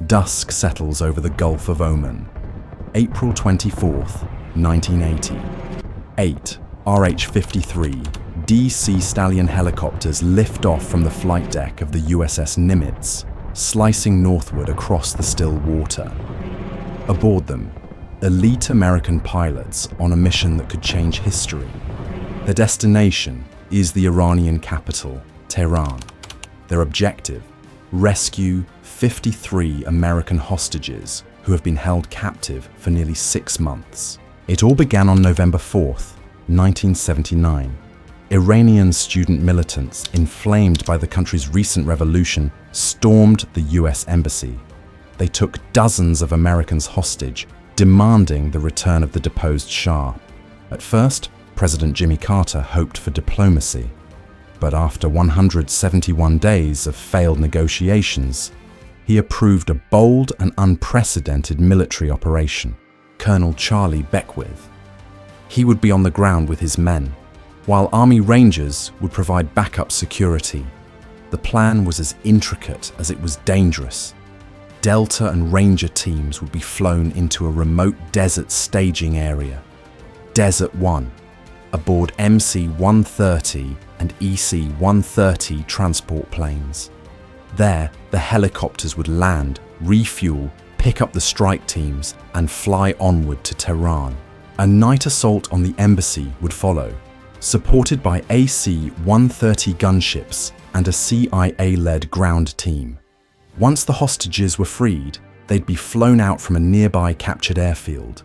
Dusk settles over the Gulf of Oman. April 24th, 1980. 8 RH-53 DC Stallion helicopters lift off from the flight deck of the USS Nimitz, slicing northward across the still water. Aboard them, elite American pilots on a mission that could change history. Their destination is the Iranian capital, Tehran. Their objective: rescue 53 American hostages who have been held captive for nearly 6 months. It all began on November 4th, 1979. Iranian student militants, inflamed by the country's recent revolution, stormed the US embassy. They took dozens of Americans hostage, demanding the return of the deposed Shah. At first, President Jimmy Carter hoped for diplomacy. But after 171 days of failed negotiations, he approved a bold and unprecedented military operation, Colonel Charlie Beckwith. He would be on the ground with his men, while Army Rangers would provide backup security. The plan was as intricate as it was dangerous. Delta and Ranger teams would be flown into a remote desert staging area, Desert 1, aboard MC-130 and EC-130 transport planes. There, the helicopters would land, refuel, pick up the strike teams, and fly onward to Tehran. A night assault on the embassy would follow, supported by AC-130 gunships and a CIA-led ground team. Once the hostages were freed, they'd be flown out from a nearby captured airfield.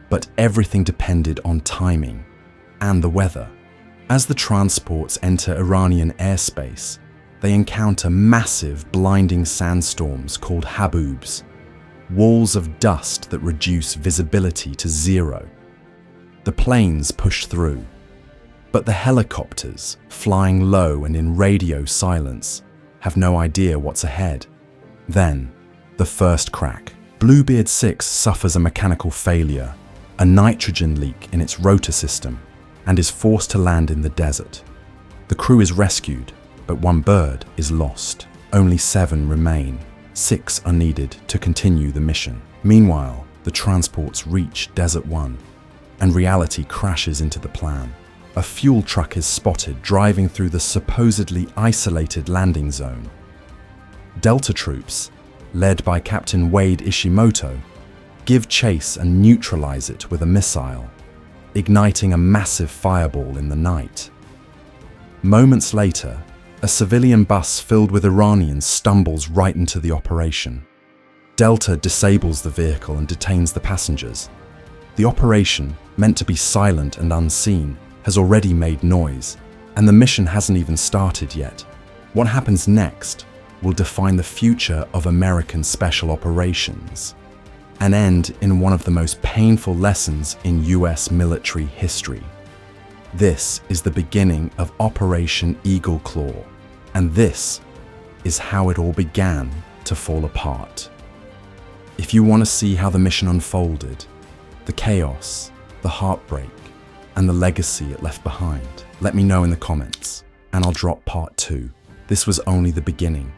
But everything depended on timing and the weather. As the transports enter Iranian airspace, they encounter massive, blinding sandstorms called haboobs, walls of dust that reduce visibility to zero. The planes push through, but the helicopters, flying low and in radio silence, have no idea what's ahead. Then, the first crack. Bluebeard 6 suffers a mechanical failure, a nitrogen leak in its rotor system, and is forced to land in the desert. The crew is rescued, but 1 bird is lost. Only 7 remain. 6 are needed to continue the mission. Meanwhile, the transports reach Desert 1, and reality crashes into the plan. A fuel truck is spotted driving through the supposedly isolated landing zone. Delta troops, led by Captain Wade Ishimoto, give chase and neutralize it with a missile, igniting a massive fireball in the night. Moments later, a civilian bus filled with Iranians stumbles right into the operation. Delta disables the vehicle and detains the passengers. The operation, meant to be silent and unseen, has already made noise, and the mission hasn't even started yet. What happens next will define the future of American special operations and end in one of the most painful lessons in US military history. This is the beginning of Operation Eagle Claw, and this is how it all began to fall apart. If you want to see how the mission unfolded, the chaos, the heartbreak, and the legacy it left behind, let me know in the comments, and I'll drop part 2. This was only the beginning.